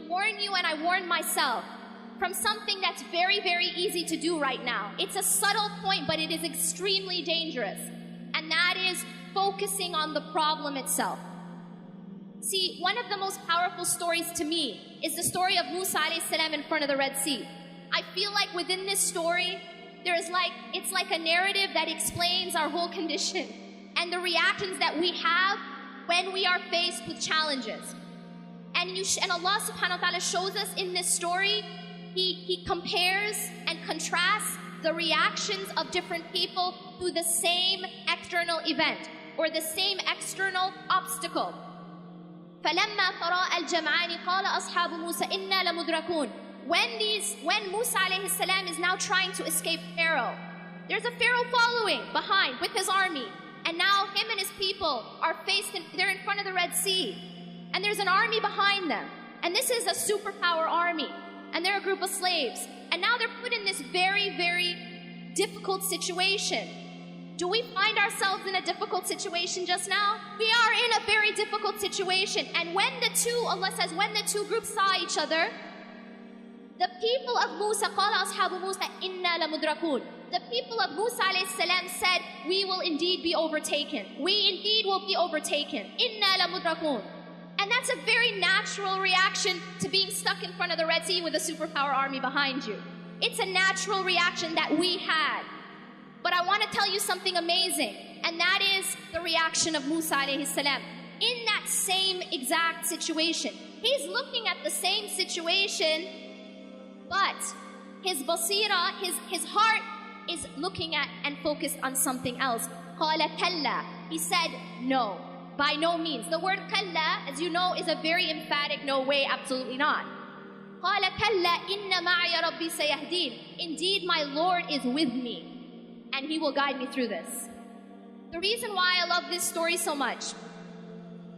warn you and I warn myself from something that's very, very easy to do right now. It's a subtle point, but it is extremely dangerous. And that is focusing on the problem itself. See, one of the most powerful stories to me is the story of Musa alayhi salam in front of the Red Sea. I feel like within this story, it's like a narrative that explains our whole condition and the reactions that we have when we are faced with challenges. And Allah subhanahu wa ta'ala shows us in this story, He compares and contrasts the reactions of different people to the same external event or the same external obstacle. فَلَمَّا تَرَاءَ الْجَمْعَانِ قَالَ أَصْحَابُ مُوسَى إِنَّا لَمُدْرَكُونَ. When Musa alayhi salam is now trying to escape Pharaoh, there's a Pharaoh following behind with his army. And now him and his people are they're in front of the Red Sea. And there's an army behind them. And this is a superpower army. And they're a group of slaves. And now they're put in this very, very difficult situation. Do we find ourselves in a difficult situation just now? We are in a very difficult situation. And Allah says, when the two groups saw each other, the people of Musa, قَالَ أَصْحَابُ مُوسَى إِنَّا لَمُدْرَكُونَ. The people of Musa alayhi salam said, we will indeed be overtaken. We indeed will be overtaken. إِنَّا لَمُدْرَكُونَ. And that's a very natural reaction to being stuck in front of the Red Sea with a superpower army behind you. It's a natural reaction that we had. But I want to tell you something amazing, and that is the reaction of Musa alayhi salam. In that same exact situation, he's looking at the same situation, but his basira, his heart is looking at and focused on something else. قَالَ كَلَّا. He said, no, by no means. The word kalla, as you know, is a very emphatic no way, absolutely not. قَالَ كَلَّا إِنَّ مَعَيَ رَبِّي سَيَهْدِينَ. Indeed, my Lord is with me, and He will guide me through this. The reason why I love this story so much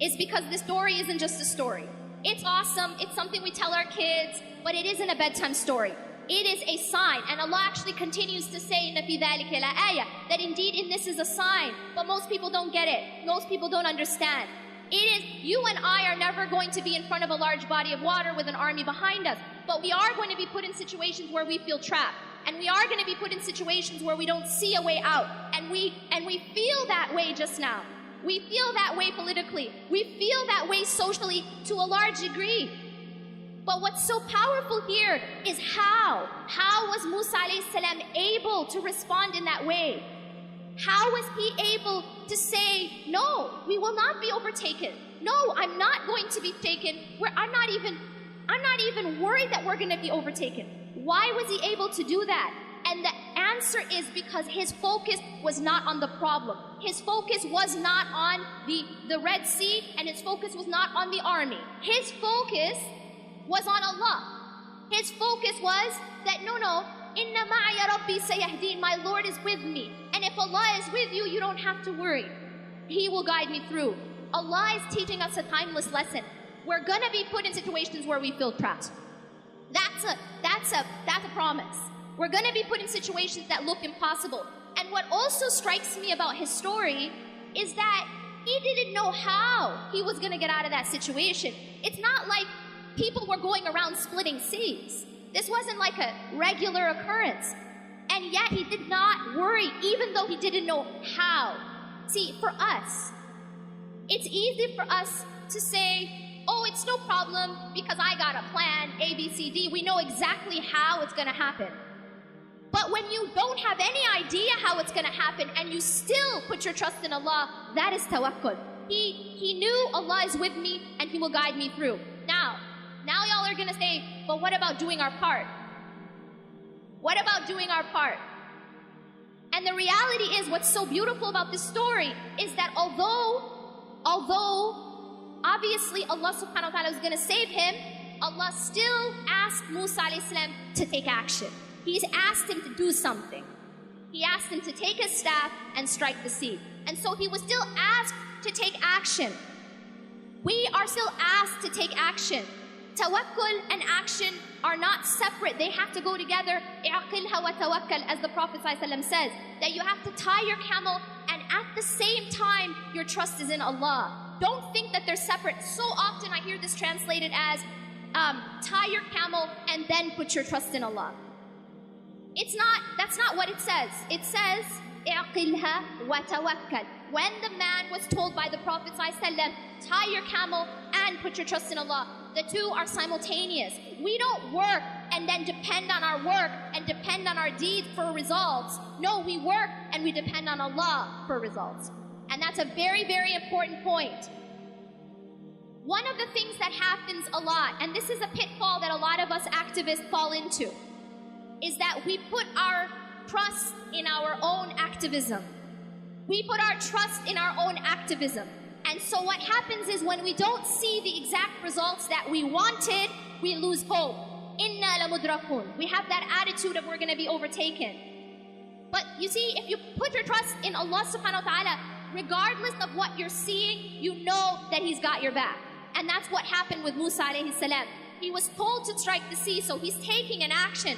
is because this story isn't just a story. It's awesome, it's something we tell our kids, but it isn't a bedtime story. It is a sign, and Allah actually continues to say in فِي ذَلِكَ لَآيَةٌ, that indeed in this is a sign, but most people don't get it. Most people don't understand. It is, you and I are never going to be in front of a large body of water with an army behind us, but we are going to be put in situations where we feel trapped. And we are going to be put in situations where we don't see a way out. And we feel that way just now. We feel that way politically. We feel that way socially to a large degree. But what's so powerful here is how. How was Musa alayhi salam able to respond in that way? How was he able to say, no, we will not be overtaken. No, I'm not going to be taken. I'm not even worried that we're going to be overtaken. Why was he able to do that? And the answer is because his focus was not on the problem. His focus was not on the Red Sea, and his focus was not on the army. His focus was on Allah. His focus was that, no, إِنَّ مَعَيَ رَبِّي سَيَهْدِينَ. My Lord is with me. And if Allah is with you, you don't have to worry. He will guide me through. Allah is teaching us a timeless lesson. We're going to be put in situations where we feel trapped. That's a promise. We're going to be put in situations that look impossible. And what also strikes me about his story is that he didn't know how he was going to get out of that situation. It's not like people were going around splitting seas. This wasn't like a regular occurrence. And yet he did not worry, even though he didn't know how. See, for us, it's easy for us to say, oh, it's no problem because I got a plan, A, B, C, D. We know exactly how it's going to happen. But when you don't have any idea how it's going to happen and you still put your trust in Allah, that is tawakkul. He knew Allah is with me and He will guide me through. Now y'all are going to say, but what about doing our part? What about doing our part? And the reality is, what's so beautiful about this story is that although obviously Allah subhanahu wa ta'ala was going to save him, Allah still asked Musa alayhi salam to take action. He's asked him to do something. He asked him to take his staff and strike the sea. And so he was still asked to take action. We are still asked to take action. Tawakkul and action are not separate. They have to go together. I'aqilha wa tawakkal, as the Prophet ﷺ says, that you have to tie your camel and at the same time your trust is in Allah. Don't think that they're separate. So often I hear this translated as, tie your camel and then put your trust in Allah. That's not what it says. It says, اعقلها وتوكل. When the man was told by the Prophet ﷺ, tie your camel and put your trust in Allah, the two are simultaneous. We don't work and then depend on our work and depend on our deeds for results. No, we work and we depend on Allah for results. And that's a very, very important point. One of the things that happens a lot, and this is a pitfall that a lot of us activists fall into, is that we put our trust in our own activism. We put our trust in our own activism. And so what happens is when we don't see the exact results that we wanted, we lose hope. Inna lamudrakun. We have that attitude of we're going to be overtaken. But you see, if you put your trust in Allah subhanahu wa ta'ala, regardless of what you're seeing, you know that He's got your back. And that's what happened with Musa alayhi salam. He was told to strike the sea, so he's taking an action.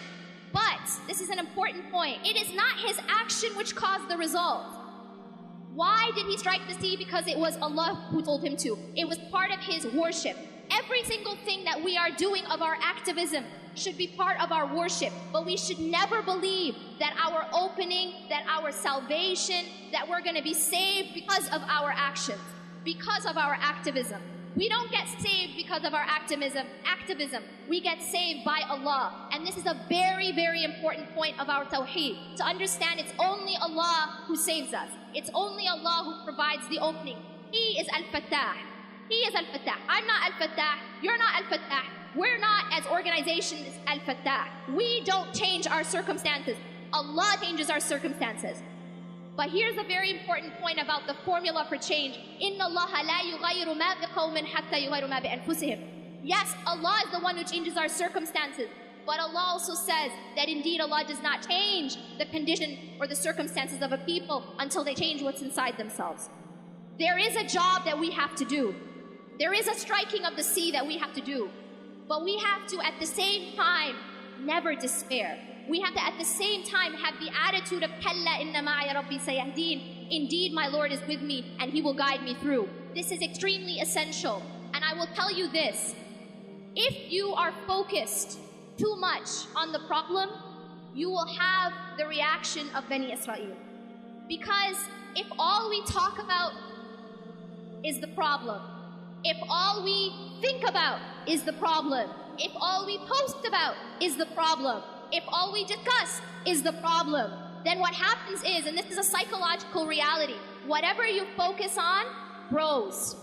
But, this is an important point, it is not his action which caused the result. Why did he strike the sea? Because it was Allah who told him to. It was part of his worship. Every single thing that we are doing of our activism should be part of our worship. But we should never believe that our opening, that our salvation, that we're going to be saved because of our actions, because of our activism. We don't get saved because of our activism. We get saved by Allah. And this is a very, very important point of our tawheed. To understand it's only Allah who saves us. It's only Allah who provides the opening. He is Al-Fattah. He is Al-Fattah. I'm not Al-Fattah. You're not Al-Fattah. We're not, as organizations, Al-Fattah. We don't change our circumstances. Allah changes our circumstances. But here's a very important point about the formula for change. إِنَّ اللَّهَ لَا يُغَيِّرُ مَا بِقَوْمٍ حَتَّى يُغَيِّرُ مَا بِأَنفُسِهِمْ. Yes, Allah is the one who changes our circumstances. But Allah also says that indeed Allah does not change the condition or the circumstances of a people until they change what's inside themselves. There is a job that we have to do. There is a striking of the sea that we have to do. But we have to, at the same time, never despair. We have to, at the same time, have the attitude of Kalla inna ma'a rabbi sayahdeen. Indeed, my Lord is with me and He will guide me through. This is extremely essential. And I will tell you this. If you are focused too much on the problem, you will have the reaction of Bani Israel. Because if all we talk about is the problem, if all we think about is the problem, if all we post about is the problem, if all we discuss is the problem, then what happens is, and this is a psychological reality, whatever you focus on grows.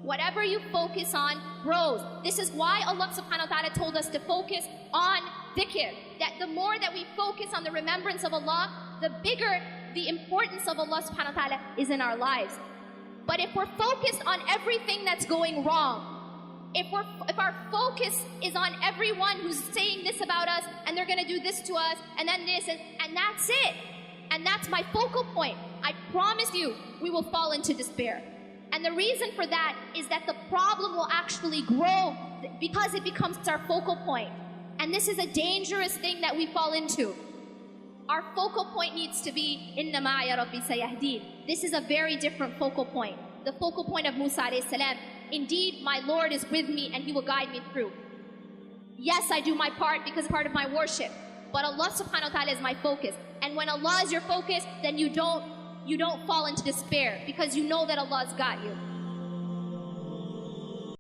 Whatever you focus on grows. This is why Allah subhanahu wa ta'ala told us to focus on dhikr. That the more that we focus on the remembrance of Allah, the bigger the importance of Allah subhanahu wa ta'ala is in our lives. But if we're focused on everything that's going wrong, if our focus is on everyone who's saying this about us, and they're going to do this to us, and then this, and that's it, and that's my focal point, I promise you, we will fall into despair. And the reason for that is that the problem will actually grow because it becomes our focal point. And this is a dangerous thing that we fall into. Our focal point needs to be, Inna ma'a rabbi sayahdeen. This is a very different focal point. The focal point of Musa alayhi salam. Indeed, my Lord is with me and He will guide me through. Yes, I do my part because it's part of my worship. But Allah subhanahu wa ta'ala is my focus. And when Allah is your focus, then you don't fall into despair because you know that Allah's got you.